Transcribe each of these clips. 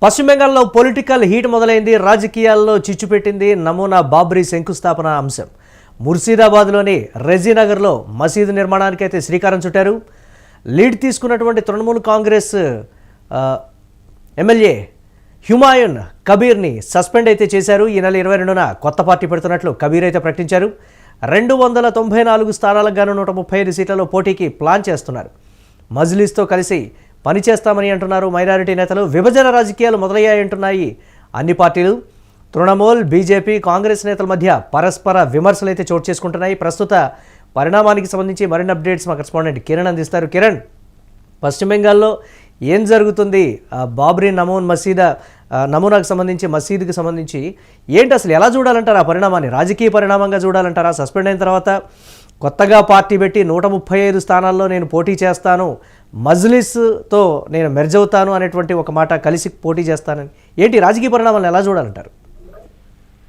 పశ్చిమ బెంగాల్లో political heat మొదలైంది. రాజకీయాల్లో చిచ్చు పెట్టింది నమూనా బాబ్రీ శంకుస్థాపన అంశం. ముర్షిదాబాద్లోని రెజీనగర్లో మసీదు నిర్మాణానికైతే శ్రీకారం చుట్టారు. లీడ్ తీసుకున్నటువంటి తృణమూల్ కాంగ్రెస్ ఎమ్మెల్యే హుమాయూన్ కబీర్ని సస్పెండ్ అయితే చేశారు. ఈ నెల 22న కొత్త పార్టీ పెడుతున్నట్లు కబీర్ అయితే ప్రకటించారు. 294 స్థానాలకు గాను 135 సీట్లలో పోటీకి ప్లాన్ చేస్తున్నారు. మజ్లిస్తో కలిసి పనిచేస్తామని అంటున్నారు మైనారిటీ నేతలు. విభజన రాజకీయాలు మొదలయ్యాయంటున్నాయి అన్ని పార్టీలు. తృణమూల్, బీజేపీ, కాంగ్రెస్ నేతల మధ్య పరస్పర విమర్శలు అయితే చోటు చేసుకుంటున్నాయి. ప్రస్తుత పరిణామానికి సంబంధించి మరిన్ని అప్డేట్స్ మా కరెస్పాండెంట్ కిరణ్ అందిస్తారు. కిరణ్, పశ్చిమ బెంగాల్లో ఏం జరుగుతుంది? బాబ్రీ నమూనాకు సంబంధించి, మసీదుకి సంబంధించి ఏంటి అసలు? ఎలా చూడాలంటారా ఆ పరిణామాన్ని? రాజకీయ పరిణామంగా చూడాలంటారా? సస్పెండ్ అయిన తర్వాత కొత్తగా పార్టీ పెట్టి 135 స్థానాల్లో నేను పోటీ చేస్తాను, మజ్లిస్తో నేను మెర్జ్ అవుతాను అనేటువంటి ఒక మాట, కలిసి పోటీ చేస్తానని, ఏంటి రాజకీయ పరిణామాలను ఎలా చూడాలంటారు?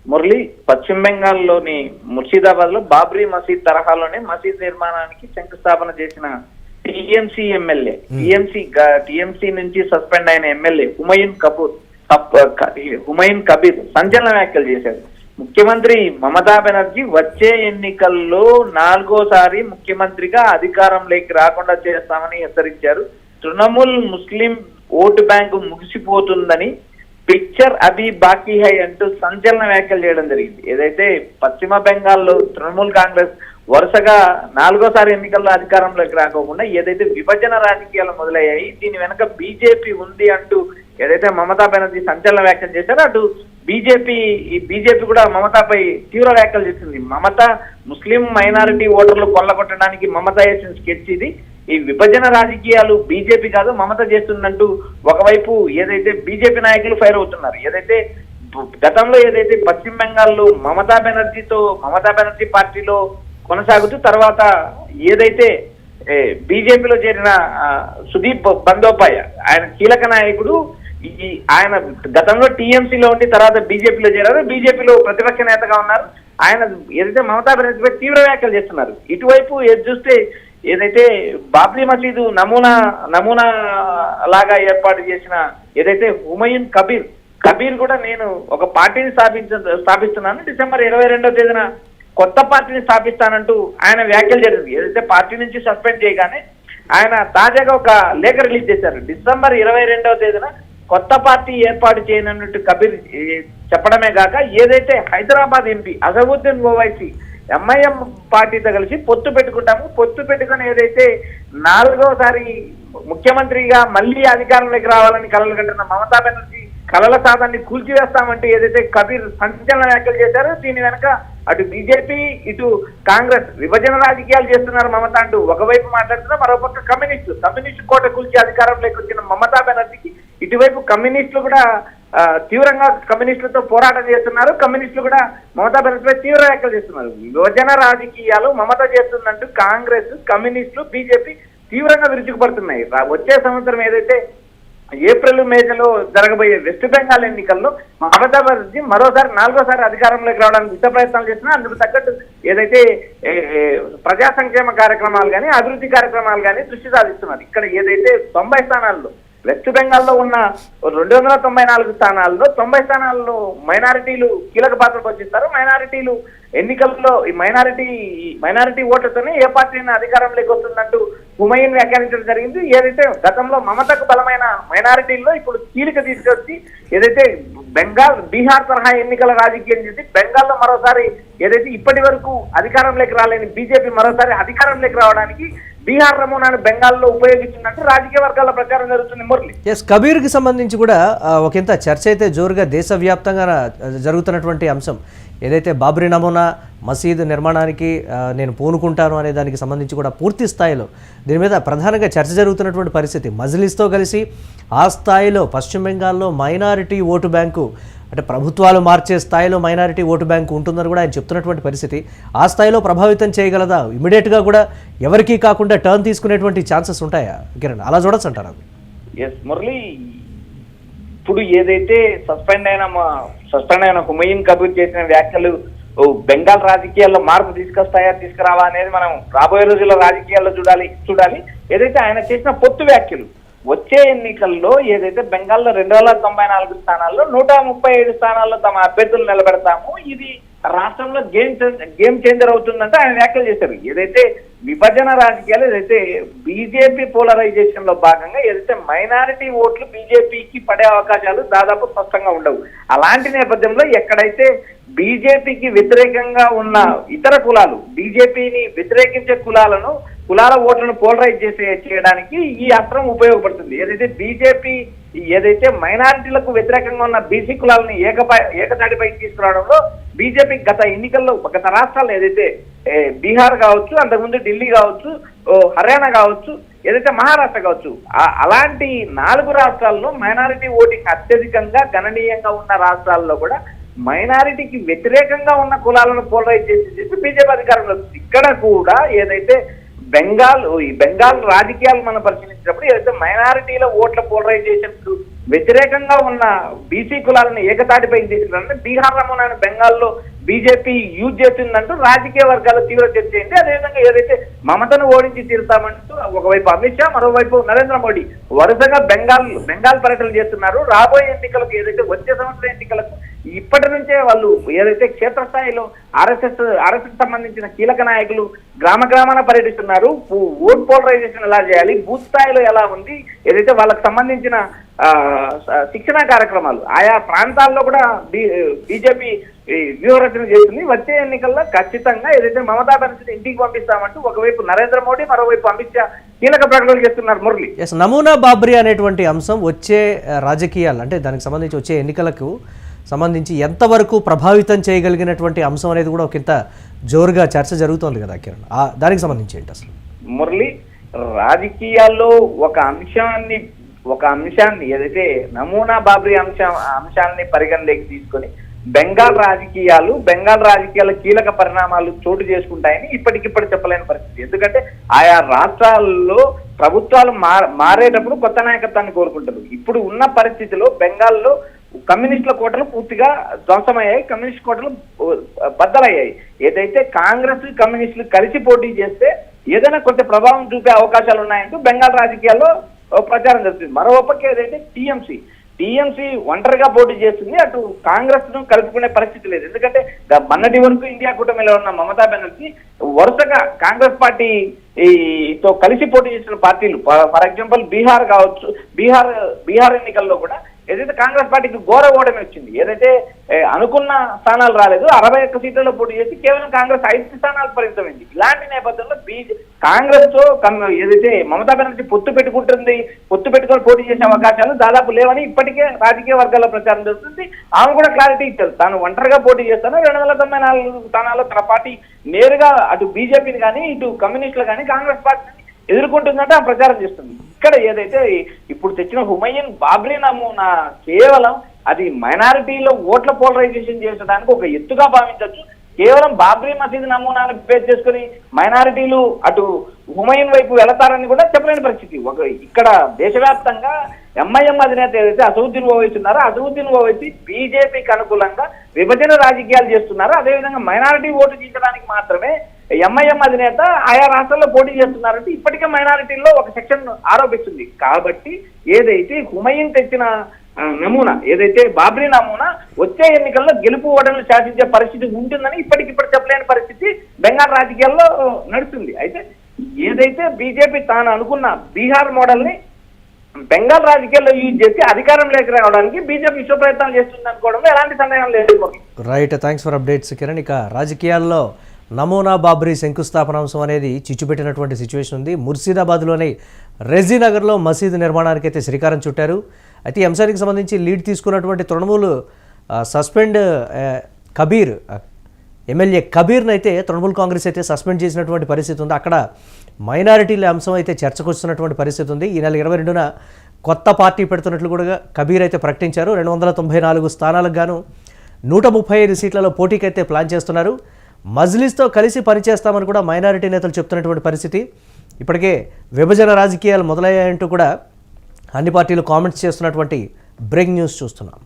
మురళి, పశ్చిమ బెంగాల్లోని ముర్షిదాబాద్ లో బాబ్రీ మసీద్ తరహాలోనే మసీద్ నిర్మాణానికి శంకుస్థాపన చేసిన టీఎంసీ నుంచి సస్పెండ్ అయిన ఎమ్మెల్యే హుమాయూన్ కబీర్ సంచలన వ్యాఖ్యలు చేశారు. ముఖ్యమంత్రి మమతా బెనర్జీ వచ్చే ఎన్నికల్లో 4వ సారి ముఖ్యమంత్రిగా అధికారంలోకి రాకుండా చేస్తామని హెచ్చరించారు. తృణమూల్ ముస్లిం ఓటు బ్యాంకు ముగిసిపోతుందని, పిక్చర్ అభి బాకీ హై అంటూ సంచలన వ్యాఖ్యలు చేయడం జరిగింది. ఏదైతే పశ్చిమ బెంగాల్లో తృణమూల్ కాంగ్రెస్ వరుసగా 4వ సారి ఎన్నికల్లో అధికారంలోకి రాకోకుండా ఏదైతే విభజన రాజకీయాలు మొదలయ్యాయి, దీని వెనక బీజేపీ ఉంది అంటూ ఏదైతే మమతా బెనర్జీ సంచలన వ్యాఖ్యలు చేశారో, అటు బీజేపీ కూడా మమతాపై తీవ్ర వ్యాఖ్యలు చేసింది. మమత ముస్లిం మైనారిటీ ఓటర్లు కొల్లగొట్టడానికి మమత వేసిన స్కెచ్ ఇది. ఈ విభజన రాజకీయాలు బీజేపీ కాదు మమత చేస్తుందంటూ ఒకవైపు ఏదైతే బీజేపీ నాయకులు ఫైర్ అవుతున్నారు. ఏదైతే గతంలో ఏదైతే పశ్చిమ బెంగాల్లో మమతా బెనర్జీ పార్టీలో కొనసాగుతూ తర్వాత ఏదైతే బీజేపీలో చేరిన సుదీప్ బందోపాయ్, ఆయన కీలక నాయకుడు, ఆయన గతంలో టీఎంసీలో ఉండి తర్వాత బీజేపీలో చేరారు. బీజేపీలో ప్రతిపక్ష నేతగా ఉన్నారు. ఆయన ఏదైతే మమతా బెనర్జీపై తీవ్ర వ్యాఖ్యలు చేస్తున్నారు. ఇటువైపు చూస్తే ఏదైతే బాబ్రీ మసీదు నమూనా లాగా ఏర్పాటు చేసిన ఏదైతే హుమాయూన్ కబీర్ కూడా నేను ఒక పార్టీని స్థాపిస్తున్నాను, డిసెంబర్ 22వ తేదీన కొత్త పార్టీని స్థాపిస్తానంటూ ఆయన వ్యాఖ్యలు జరిగింది. ఏదైతే పార్టీ నుంచి సస్పెండ్ చేయగానే ఆయన తాజాగా ఒక లేఖ రిలీజ్ చేశారు. డిసెంబర్ 22వ తేదీన కొత్త పార్టీ ఏర్పాటు చేయనున్నట్టు కబీర్ చెప్పడమే కాక, ఏదైతే హైదరాబాద్ ఎంపీ అసదుద్దీన్ ఓవైసీ ఎంఐఎం పార్టీతో కలిసి పొత్తు పెట్టుకుని ఏదైతే 4వ సారి ముఖ్యమంత్రిగా మళ్ళీ అధికారంలోకి రావాలని కలలు కంటున్న మమతా బెనర్జీ కలల సాధాన్ని కూల్చివేస్తామంటే ఏదైతే కబీర్ సంచలన వ్యాఖ్యలు చేశారో, దీని వెనక అటు బీజేపీ, ఇటు కాంగ్రెస్ విభజన రాజకీయాలు చేస్తున్నారు మమత అంటూ ఒకవైపు మాట్లాడుతున్నా, మరోపక్క కమ్యూనిస్టు కోట కూల్చి అధికారంలోకి వచ్చిన మమతా బెనర్జీకి ఇటువైపు కమ్యూనిస్టులు కూడా తీవ్రంగా కమ్యూనిస్టులతో పోరాటం చేస్తున్నారు. కమ్యూనిస్టులు కూడా మమతా బెనర్జీపై తీవ్ర వ్యాఖ్యలు చేస్తున్నారు. విభజన రాజకీయాలు మమత చేస్తుందంటూ కాంగ్రెస్, కమ్యూనిస్టులు, బీజేపీ తీవ్రంగా విరుచుకుపడుతున్నాయి. వచ్చే సంవత్సరం ఏదైతే ఏప్రిల్, మేలో జరగబోయే వెస్ట్ బెంగాల్ ఎన్నికల్లో మమతా బెనర్జీ మరోసారి 4వ సారి అధికారంలోకి రావడానికి యుద్ధ ప్రయత్నాలు చేస్తున్నా, అందుకు తగ్గట్టు ఏదైతే ప్రజా సంక్షేమ కార్యక్రమాలు కానీ, అభివృద్ధి కార్యక్రమాలు కానీ దృష్టి సాధిస్తున్నారు. ఇక్కడ ఏదైతే 90 స్థానాల్లో వెస్ట్ బెంగాల్లో ఉన్న 294 స్థానాల్లో 90 స్థానాల్లో మైనారిటీలు కీలక పాత్ర పోషిస్తారు. మైనారిటీలు ఎన్నికల్లో ఈ మైనారిటీ ఓట్లతోనే ఏ పార్టీ అధికారంలోకి వస్తుందంటూ హుమాయూన్ వ్యాఖ్యానించడం జరిగింది. ఏదైతే గతంలో మమతకు బలమైన మైనారిటీల్లో ఇప్పుడు కీలక తీసుకొచ్చి ఏదైతే బీహార్ తరహా ఎన్నికల రాజకీయం చేసి బెంగాల్లో మరోసారి ఏదైతే ఇప్పటి వరకు అధికారంలోకి రాలేని బీజేపీ మరోసారి అధికారంలోకి రావడానికి బీహార్ నమూనాను బెంగాల్లో ఉపయోగించినట్టు రాజకీయ వర్గాల ప్రచారం జరుగుతుంది. మురళి, కబీర్కి సంబంధించి కూడా ఒకంత చర్చ అయితే జోరుగా దేశవ్యాప్తంగా జరుగుతున్నటువంటి అంశం ఏదైతే బాబ్రీ నమూనా మసీదు నిర్మాణానికి నేను పూనుకుంటాను అనే దానికి సంబంధించి కూడా పూర్తి స్థాయిలో దీని మీద ప్రధానంగా చర్చ జరుగుతున్నటువంటి పరిస్థితి. మజ్లిస్తో కలిసి ఆ స్థాయిలో పశ్చిమ బెంగాల్లో మైనారిటీ ఓటు బ్యాంకు, అంటే ప్రభుత్వాలు మార్చే స్థాయిలో మైనారిటీ ఓటు బ్యాంకు ఉంటుందని కూడా ఆయన చెప్తున్నటువంటి పరిస్థితి. ఆ స్థాయిలో ప్రభావితం చేయగలదా? ఇమీడియట్గా కూడా ఎవరికీ కాకుండా టర్న్ తీసుకునేటువంటి ఛాన్సెస్ ఉంటాయా కిరణ్? అలా చూడొచ్చు అంటారా? ఎస్ మురళి, ఇప్పుడు ఏదైతే సస్పెండ్ అయిన హుమాయూన్ కబీర్ చేసిన వ్యాఖ్యలు బెంగాల్ రాజకీయాల్లో మార్పు తీసుకురావా అనేది మనం రాబోయే రోజుల్లో రాజకీయాల్లో చూడాలి. ఏదైతే ఆయన చేసిన పొత్తు వ్యాఖ్యలు వచ్చే ఎన్నికల్లో ఏదైతే బెంగాల్లో 294 స్థానాల్లో 137 స్థానాల్లో తమ అభ్యర్థులు నిలబెడతాము, ఇది రాష్ట్రంలో గేమ్ చేంజర్ అవుతుందంటే ఆయన వ్యాఖ్యలు చేశారు. ఏదైతే విభజన రాజకీయాలు, ఏదైతే బీజేపీ పోలరైజేషన్ లో భాగంగా ఏదైతే మైనారిటీ ఓట్లు బీజేపీకి పడే అవకాశాలు దాదాపు స్పష్టంగా ఉండవు. అలాంటి నేపథ్యంలో ఎక్కడైతే బీజేపీకి వ్యతిరేకంగా ఉన్న ఇతర కులాలు, బీజేపీని వ్యతిరేకించే కులాల ఓట్లను పోలరైజ్ చేయడానికి ఈ అస్త్రం ఉపయోగపడుతుంది. ఏదైతే బీజేపీ ఏదైతే మైనారిటీలకు వ్యతిరేకంగా ఉన్న బీసీ కులాలని ఏకతాటిపై తీసుకురావడంలో బీజేపీ గత ఎన్నికల్లో గత రాష్ట్రాల్లో ఏదైతే బీహార్ కావచ్చు, అంతకుముందు ఢిల్లీ కావచ్చు, హర్యానా కావచ్చు, ఏదైతే మహారాష్ట్ర కావచ్చు, అలాంటి 4 రాష్ట్రాల్లో మైనారిటీ ఓటింగ్ అత్యధికంగా గణనీయంగా ఉన్న రాష్ట్రాల్లో కూడా మైనారిటీకి వ్యతిరేకంగా ఉన్న కులాలను పోలరైజ్ చేసి బీజేపీ అధికారంలో వస్తుంది. ఇక్కడ కూడా ఏదైతే బెంగాల్ రాజకీయాలు మనం పరిశీలించినప్పుడు ఏదైతే మైనారిటీల ఓట్ల పోలరైజేషన్ కు వ్యతిరేకంగా ఉన్న బీసీ కులాలను ఏకతాటిపై తీసుకురావాలంటే బీహార్ నమూనాను బెంగాల్లో బీజేపీ యూజ్ చేసిందంటూ రాజకీయ వర్గాల తీవ్ర చర్చ అయింది. అదేవిధంగా ఏదైతే మమతను ఓడించి తీరుతామంటూ ఒకవైపు అమిత్ షా, మరోవైపు నరేంద్ర మోడీ వరుసగా బెంగాల్ పర్యటనలు చేస్తున్నారు. రాబోయే ఎన్నికలకు ఏదైతే వచ్చే సంవత్సరం ఎన్నికలకు ఇప్పటి నుంచే వాళ్ళు ఏదైతే క్షేత్రస్థాయిలో ఆర్ఎస్ఎస్ సంబంధించిన కీలక నాయకులు గ్రామాన పర్యటిస్తున్నారు. ఓట్ పోలరైజేషన్ ఎలా చేయాలి, బూత్ స్థాయిలో ఎలా ఉంది, ఏదైతే వాళ్ళకి సంబంధించిన శిక్షణ కార్యక్రమాలు ఆయా ప్రాంతాల్లో కూడా బీజేపీ వ్యూహరచన చేస్తుంది. వచ్చే ఎన్నికల్లో ఖచ్చితంగా ఏదైతే మమతా బెనర్జీని ఇంటికి పంపిస్తామంటూ ఒకవైపు నరేంద్ర మోడీ, మరోవైపు అమిత్ షా కీలక ప్రకటనలు చేస్తున్నారు. మురళి, నమూనా బాబ్రీ అనేటువంటి అంశం వచ్చే రాజకీయాలు అంటే దానికి సంబంధించి వచ్చే ఎన్నికలకు సంబంధించి ఎంతవరకు ప్రభావితం చేయగలిగినటువంటి అంశం అనేది కూడా ఒకంత జోరుగా చర్చ జరుగుతోంది కదా కిరణ్, దానికి సంబంధించి ఏంటి అసలు? మురళి, రాజకీయాల్లో ఒక అంశాన్ని ఏదైతే నమూనా బాబ్రీ అంశాన్ని పరిగణలోకి తీసుకొని బెంగాల్ రాజకీయాల కీలక పరిణామాలు చోటు చేసుకుంటాయని ఇప్పటికిప్పుడు చెప్పలేని పరిస్థితి. ఎందుకంటే ఆయా రాష్ట్రాల్లో ప్రభుత్వాలు మారేటప్పుడు కొత్త నాయకత్వాన్ని కోరుకుంటారు. ఇప్పుడు ఉన్న పరిస్థితిలో బెంగాల్లో కమ్యూనిస్టుల కోటలు పూర్తిగా ధ్వంసమయ్యాయి, కమ్యూనిస్ట్ కోటలు బద్దలయ్యాయి. ఏదైతే కాంగ్రెస్ కమ్యూనిస్టులు కలిసి పోటీ చేస్తే ఏదైనా కొంత ప్రభావం చూపే అవకాశాలు ఉన్నాయంటూ బెంగాల్ రాజకీయాల్లో ప్రచారం జరుగుతుంది. మరోపక్క ఏదైతే టీఎంసీ ఒంటరిగా పోటీ చేస్తుంది, అటు కాంగ్రెస్ ను కలుపుకునే పరిస్థితి లేదు. ఎందుకంటే మొన్నటి వరకు ఇండియా కూటమిలో ఉన్న మమతా బెనర్జీ వరుసగా కాంగ్రెస్ పార్టీతో కలిసి పోటీ చేసిన పార్టీలు, ఫర్ ఎగ్జాంపుల్ బీహార్ కావచ్చు, బీహార్ ఎన్నికల్లో కూడా ఏదైతే కాంగ్రెస్ పార్టీకి ఘోర ఓటమి వచ్చింది. ఏదైతే అనుకున్న స్థానాలు రాలేదు, 61 సీట్లలో పోటీ చేసి కేవలం కాంగ్రెస్ 5 స్థానాలు పరిమితమైంది. ఇలాంటి నేపథ్యంలో కాంగ్రెస్ తో ఏదైతే మమతా బెనర్జీ పొత్తు పెట్టుకొని పోటీ చేసే అవకాశాలు దాదాపు లేవని ఇప్పటికే రాజకీయ వర్గాల్లో ప్రచారం జరుగుతుంది. ఆమె కూడా క్లారిటీ ఇచ్చారు, తాను ఒంటరిగా పోటీ చేస్తాను, 294 స్థానాల్లో తన పార్టీ నేరుగా అటు బీజేపీని కానీ ఇటు కమ్యూనిస్టులు కానీ కాంగ్రెస్ పార్టీని ఎదుర్కొంటుందంటే ఆ ప్రచారం చేస్తుంది. ఇక్కడ ఏదైతే ఇప్పుడు తెచ్చిన హుమయూన్ బాబ్రీ నమూనా కేవలం అది మైనారిటీలో ఓట్ల పోలరైజేషన్ చేసడానికి ఒక ఎత్తుగా భావించవచ్చు. కేవలం బాబ్రీ మసీద్ నమూనాను బేస్ చేసుకుని మైనారిటీలు అటు హుమయూన్ వైపు వెళతారని కూడా చెప్పలేని పరిస్థితి. ఇక్కడ దేశవ్యాప్తంగా ఎంఐఎం అధినేత ఏదైతే అసదుద్దీన్ ఓవైసీ ఉన్నారో అసదుద్దీన్ ఓవైసీ బీజేపీకి అనుకూలంగా విభజన రాజకీయాలు చేస్తున్నారు. అదేవిధంగా మైనారిటీ ఓటు తీర్చడానికి మాత్రమే ఎంఐఎం అధినేత ఆయా రాష్ట్రాల్లో పోటీ చేస్తున్నారంటే ఇప్పటికే మైనారిటీల్లో ఒక సెక్షన్ ఆరోపిస్తుంది. కాబట్టి ఏదైతే హుమయూన్ తెచ్చిన నమూనా, ఏదైతే బాబ్రీ నమూనా వచ్చే ఎన్నికల్లో గెలుపు ఓటర్లు శాసించే పరిస్థితి ఉంటుందని ఇప్పటికిప్పుడు చెప్పలేని పరిస్థితి బెంగాల్ రాజకీయాల్లో నడుస్తుంది. అయితే ఏదైతే బీజేపీ తాను అనుకున్న బీహార్ మోడల్ ని బెంగాల్ రాజకీయాల్లో యూజ్ చేసి అధికారంలోకి రావడానికి బీజేపీ విశ్వ ప్రయత్నాలు చేస్తుంది అనుకోవడంలో ఎలాంటి సందేహం లేదు. Right, thanks for updates Kiran. ఇక రాజకీయాల్లో నమూనా బాబ్రీ శంకుస్థాపన అంశం అనేది చిచ్చుపెట్టినటువంటి సిచ్యువేషన్ ఉంది. ముర్షిదాబాద్లోని రెజీనగర్లో మసీదు నిర్మాణానికి అయితే శ్రీకారం చుట్టారు. అయితే ఈ అంశానికి సంబంధించి లీడ్ తీసుకున్నటువంటి తృణమూల్ సస్పెండ్ కబీర్ ఎమ్మెల్యే కబీర్ని అయితే తృణమూల్ కాంగ్రెస్ అయితే సస్పెండ్ చేసినటువంటి పరిస్థితి ఉంది. అక్కడ మైనారిటీల అంశం అయితే చర్చకు వస్తున్నటువంటి పరిస్థితి ఉంది. ఈ నెల 22న కొత్త పార్టీ పెడుతున్నట్లు కూడా కబీర్ అయితే ప్రకటించారు. 294 స్థానాలకు గాను 135 సీట్లలో పోటీకైతే ప్లాన్ చేస్తున్నారు. మజ్లిస్తో కలిసి పనిచేస్తామని కూడా మైనారిటీ నేతలు చెప్తున్నటువంటి పరిస్థితి. ఇప్పటికే విభజన రాజకీయాలు మొదలయ్యాయంటూ కూడా అన్ని పార్టీలు కామెంట్స్ చేస్తున్నటువంటి బ్రేకింగ్ న్యూస్ చూస్తున్నాం.